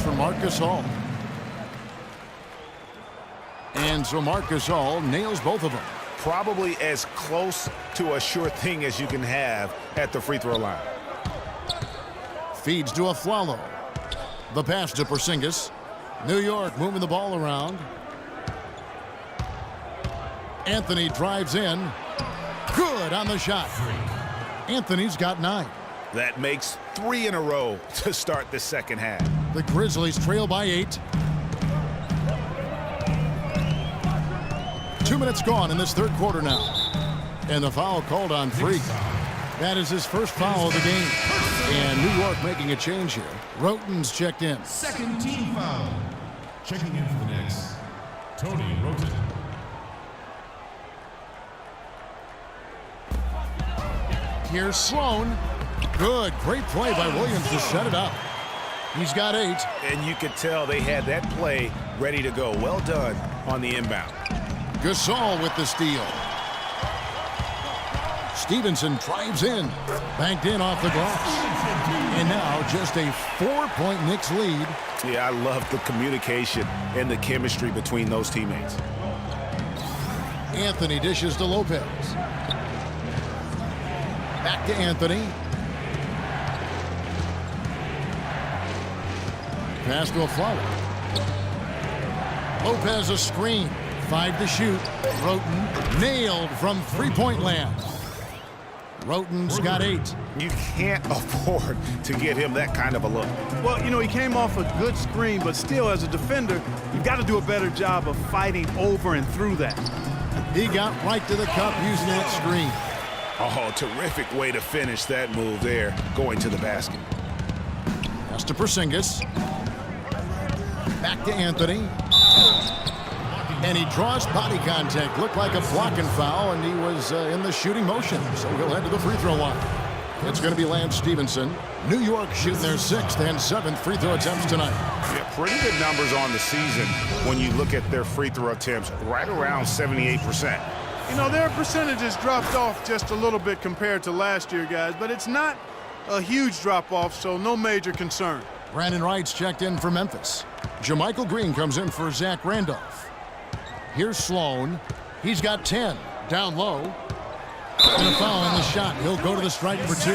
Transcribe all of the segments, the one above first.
for Marc Gasol. And so Marc Gasol nails both of them. Probably as close to a sure thing as you can have at the free throw line. Feeds to Afflalo. The pass to Porzingis. New York moving the ball around. Anthony drives in. Good on the shot. Anthony's got 9. That makes 3 in a row to start the second half. The Grizzlies trail by 8. 2 minutes gone in this third quarter now. And the foul called on Freak. That is his first foul of the game. And New York making a change here. Roten's checked in. Second team foul. Checking in for the Knicks, Tony Wroten. Here's Sloan. Good. Great play by Williams to set it up. He's got 8. And you could tell they had that play ready to go. Well done on the inbound. Gasol with the steal. Stevenson drives in. Banked in off the glass. And now just a 4-point Knicks lead. Yeah, I love the communication and the chemistry between those teammates. Anthony dishes to Lopez. Back to Anthony. Pass to Afflalo. Lopez a screen. 5 to shoot. Wroten nailed from three-point land. Wroten's got 8. You can't afford to give him that kind of a look. Well, you know, he came off a good screen, but still, as a defender, you've got to do a better job of fighting over and through that. He got right to the cup using that screen. Oh, terrific way to finish that move there, going to the basket. Pass to Porzingis. Back to Anthony. And he draws body contact. Looked like a blocking foul, and he was in the shooting motion. So he'll head to the free throw line. It's going to be Lance Stevenson. New York shooting their 6th and 7th free throw attempts tonight. Yeah, pretty good numbers on the season when you look at their free throw attempts, right around 78%. You know, their percentages dropped off just a little bit compared to last year, guys, but it's not a huge drop-off, so no major concern. Brandon Wright's checked in for Memphis. JaMychal Green comes in for Zach Randolph. Here's Sloan. He's got 10. Down low. And a foul on the shot. He'll go to the strike for 2.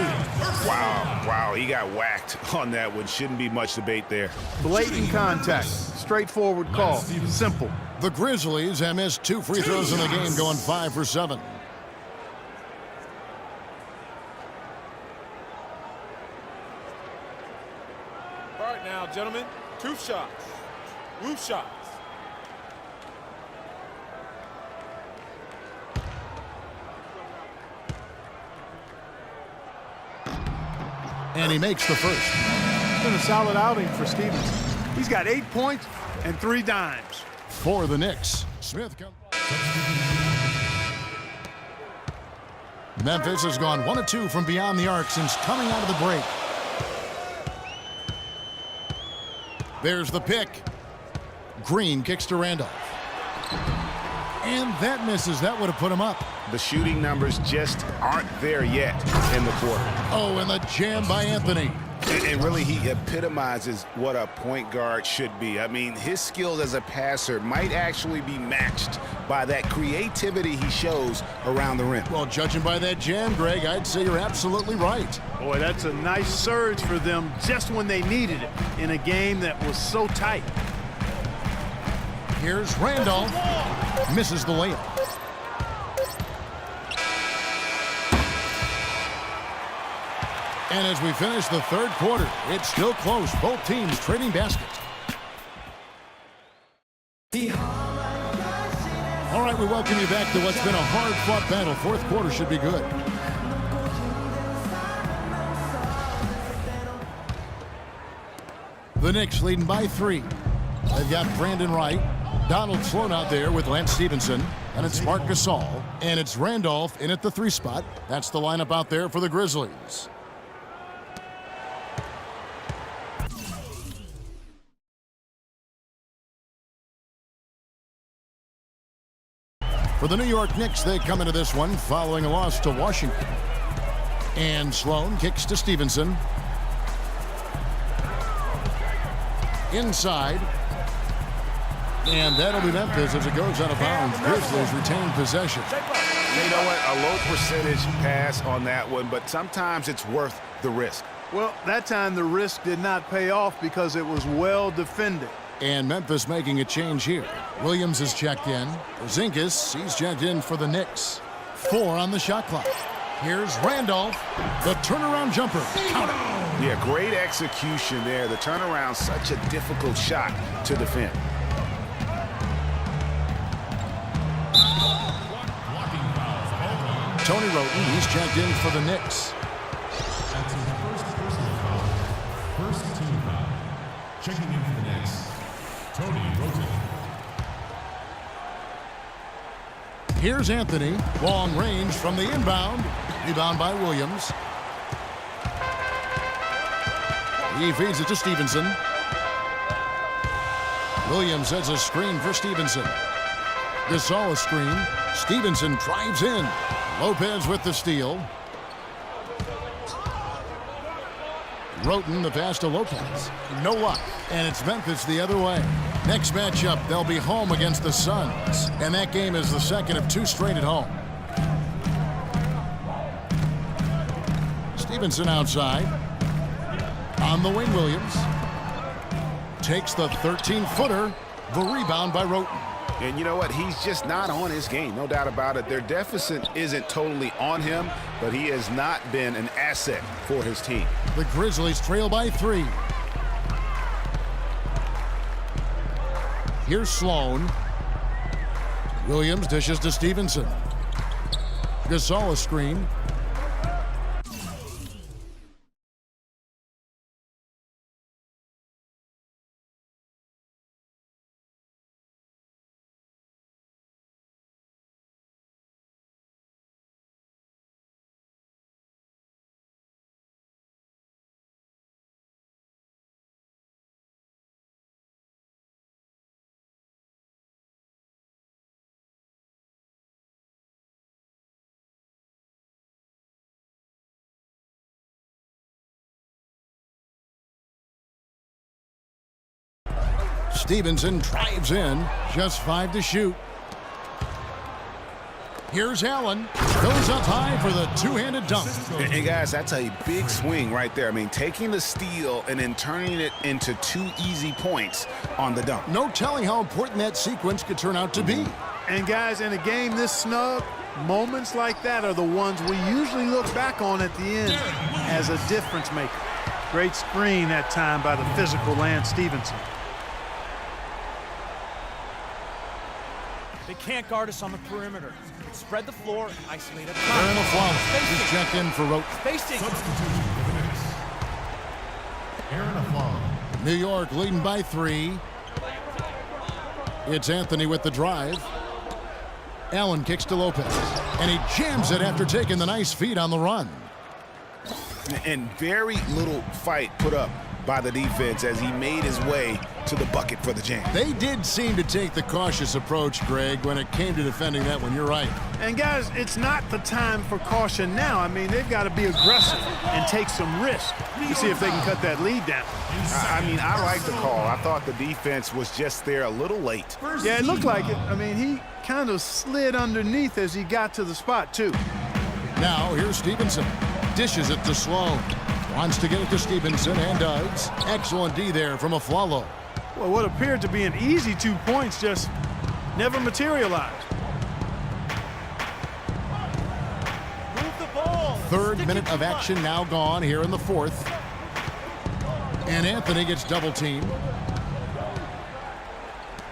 Wow, he got whacked on that one. Shouldn't be much debate there. Blatant contact. Straightforward call. Simple. The Grizzlies have missed 2 free throws in the game, going 5 for 7. All right now, gentlemen, 2 shots. Roof shots. And he makes the first. It's been a solid outing for Stevenson. He's got 8 points and 3 dimes. For the Knicks, Smith comes. Memphis has gone 1 of 2 from beyond the arc since coming out of the break. There's the pick. Green kicks to Randolph. And that misses. That would have put him up. The shooting numbers just aren't there yet in the quarter. Oh, and the jam by Anthony. And really, he epitomizes what a point guard should be. I mean, his skills as a passer might actually be matched by that creativity he shows around the rim. Well, judging by that jam, Greg, I'd say you're absolutely right. Boy, that's a nice surge for them just when they needed it in a game that was so tight. Here's Randolph. Misses the layup. And as we finish the third quarter, it's still close. Both teams trading baskets. All right, we welcome you back to what's been a hard-fought battle. Fourth quarter should be good. The Knicks leading by 3. They've got Brandon Wright, Donald Sloan out there with Lance Stevenson, and it's Marc Gasol, and it's Randolph in at the 3 spot. That's the lineup out there for the Grizzlies. For the New York Knicks, they come into this one following a loss to Washington. And Sloan kicks to Stevenson. inside. And that'll be Memphis as it goes out of bounds. Grizzlies retain possession. You know what? A low percentage pass on that one, but sometimes it's worth the risk. Well, that time the risk did not pay off because it was well defended. And Memphis making a change here. Williams is checked in. Porzingis, he's checked in for the Knicks. 4 on the shot clock. Here's Randolph. The turnaround jumper. Count it. Yeah, great execution there. The turnaround, such a difficult shot to defend. Tony Wroten, he's checked in for the Knicks. That's his first personal foul. First team foul. Checking in for the Knicks, Tony Wroten. Here's Anthony. Long range from the inbound. Rebound by Williams. He feeds it to Stevenson. Williams sets a screen for Stevenson. Gasol a screen. Stevenson drives in. Lopez with the steal. Wroten the pass to Lopez. No luck. And it's Memphis the other way. Next matchup, they'll be home against the Suns. And that game is the second of 2 straight at home. Stevenson outside. On the wing, Williams. Takes the 13-footer. The rebound by Wroten. And you know what? He's just not on his game, no doubt about it. Their deficit isn't totally on him, but he has not been an asset for his team. The Grizzlies trail by 3. Here's Sloan. Williams dishes to Stevenson. Gasol a screen. Stevenson drives in. Just 5 to shoot. Here's Allen. Goes up high for the two-handed dunk. Hey, guys, that's a big swing right there. I mean, taking the steal and then turning it into 2 easy points on the dunk. No telling how important that sequence could turn out to be. And, guys, in a game this snug, moments like that are the ones we usually look back on at the end as a difference maker. Great screen that time by the physical Lance Stevenson. They can't guard us on the perimeter. Spread the floor and isolate it. Aaron Aflalo is checked in for Wroten. Spacing. Substitution for the Knicks, Aaron Aflalo. New York leading by 3. It's Anthony with the drive. Allen kicks to Lopez. And he jams it after taking the nice feed on the run. And very little fight put up by the defense as he made his way to the bucket for the jam. They did seem to take the cautious approach, Greg, when it came to defending that one. You're right. And, guys, it's not the time for caution now. I mean, they've got to be aggressive and take some risk to see if they can cut that lead down. I mean, I like the call. I thought the defense was just there a little late. Yeah, it looked like it. I mean, he kind of slid underneath as he got to the spot, too. Now, here's Stevenson. Dishes it to Sloan. Wants to get it to Stevenson and does. Excellent D there from Aflalo. Well, what appeared to be an easy 2 points just never materialized. Move the ball. Third minute of action now gone here in the 4th. And Anthony gets double teamed.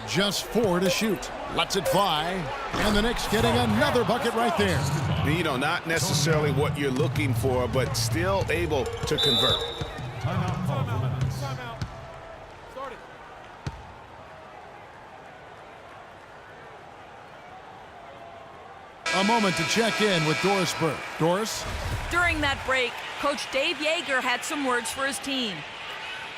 Just 4 to shoot. Lets it fly. And the Knicks getting another bucket right there. You know, not necessarily what you're looking for, but still able to convert. Timeout call for Memphis. Timeout. Start it. A moment to check in with Doris Burke. Doris? During that break, Coach Dave Yeager had some words for his team.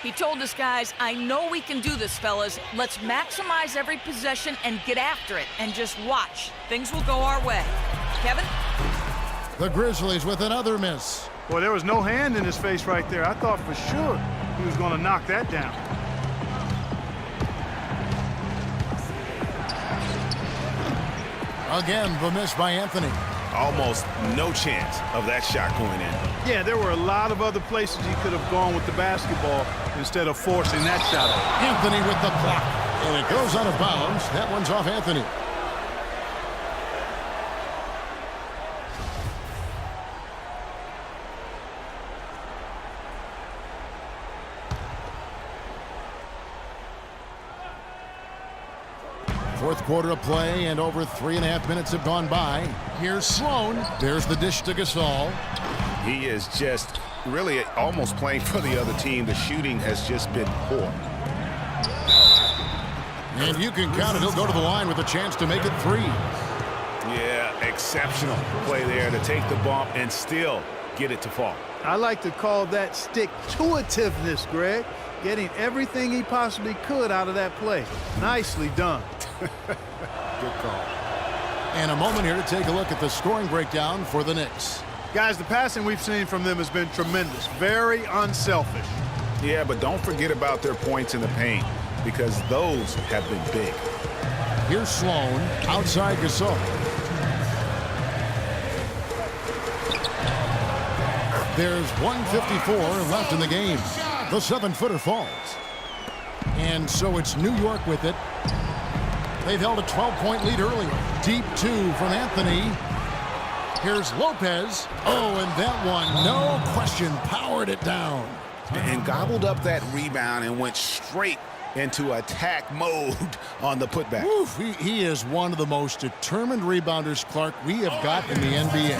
He told us, guys, I know we can do this, fellas. Let's maximize every possession and get after it and just watch. Things will go our way. Kevin? The Grizzlies with another miss. Boy, there was no hand in his face right there. I thought for sure he was going to knock that down. Again, the miss by Anthony. Almost no chance of that shot going in. Yeah, there were a lot of other places he could have gone with the basketball instead of forcing that shot. Anthony with the block. And it goes out of bounds. That one's off Anthony. Fourth quarter of play, and over 3.5 minutes have gone by. Here's Sloan. There's the dish to Gasol. He is just really almost playing for the other team. The shooting has just been poor. And you can count it. He'll go to the line with a chance to make it 3. Yeah, exceptional play there to take the bump and still get it to fall. I like to call that stick-to-itiveness, Greg. Getting everything he possibly could out of that play. Nicely done. Good call. And a moment here to take a look at the scoring breakdown for the Knicks. Guys, the passing we've seen from them has been tremendous. Very unselfish. Yeah, but don't forget about their points in the paint, because those have been big. Here's Sloan outside Gasol. There's 1:54 left in the game. The 7-footer falls. And so it's New York with it. They've held a 12-point lead earlier. Deep 2 from Anthony. Here's Lopez. Oh, and that one, no question, powered it down. And gobbled up that rebound and went straight into attack mode on the putback. Oof, he is one of the most determined rebounders, Clark, we have got in the NBA.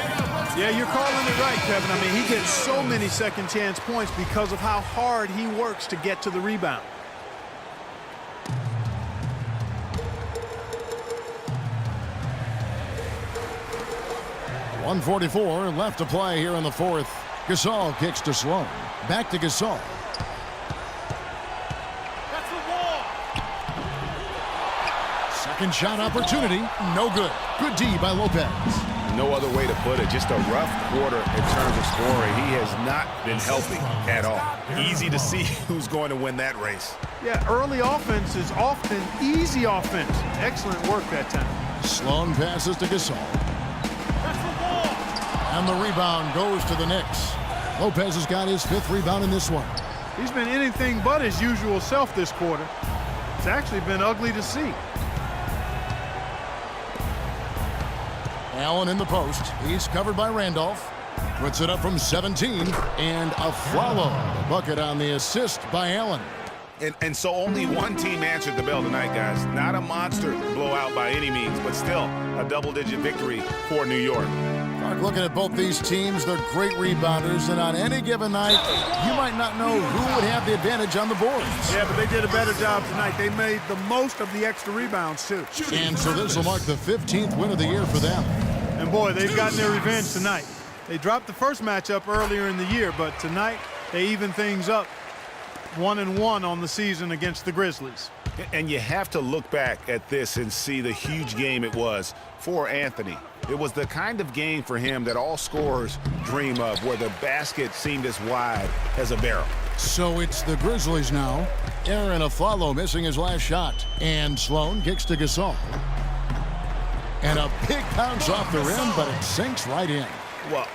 Yeah, you're calling it right, Kevin. I mean, he gets so many second chance points because of how hard he works to get to the rebound. .144 left to play here in the fourth. Gasol kicks to Sloan. Back to Gasol. That's the wall. Second shot opportunity. No good. Good D by Lopez. No other way to put it. Just a rough quarter in terms of scoring. He has not been healthy at all. Easy to see who's going to win that race. Yeah, early offense is often easy offense. Excellent work that time. Sloan passes to Gasol. And the rebound goes to the Knicks. Lopez has got his 5th rebound in this one. He's been anything but his usual self this quarter. It's actually been ugly to see. Allen in the post. He's covered by Randolph. Puts it up from 17. And a follow. The bucket on the assist by Allen. And so only one team answered the bell tonight, guys. Not a monster blowout by any means, but still a double-digit victory for New York. Mark, looking at both these teams, they're great rebounders, and on any given night, you might not know who would have the advantage on the boards. Yeah, but they did a better job tonight. They made the most of the extra rebounds, too. And so this will mark the 15th win of the year for them. And, boy, they've gotten their revenge tonight. They dropped the first matchup earlier in the year, but tonight they even things up 1-1 on the season against the Grizzlies. And you have to look back at this and see the huge game it was for Anthony. It was the kind of game for him that all scorers dream of, where the basket seemed as wide as a barrel. So it's the Grizzlies now. Aaron Aflalo missing his last shot. And Sloan kicks to Gasol. And a big bounce off the rim, but it sinks right in.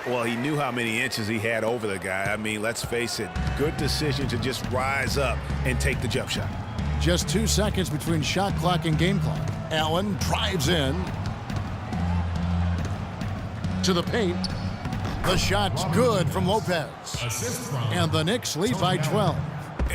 Well, he knew how many inches he had over the guy. I mean, let's face it, good decision to just rise up and take the jump shot. Just 2 seconds between shot clock and game clock. Allen drives in to the paint. The shot's good from Lopez. And the Knicks lead by 12.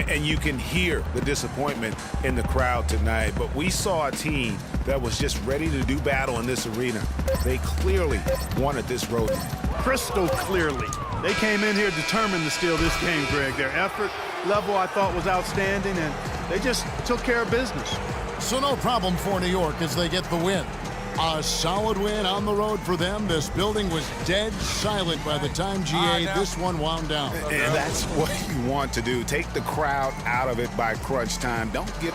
And you can hear the disappointment in the crowd tonight. But we saw a team that was just ready to do battle in this arena. They clearly wanted this road. Crystal clearly. They came in here determined to steal this game, Greg. Their effort level, I thought, was outstanding, and they just took care of business. So no problem for New York as they get the win. A solid win on the road for them. This building was dead silent by the time, GA, this one wound down. And that's what you want to do. Take the crowd out of it by crunch time. Don't get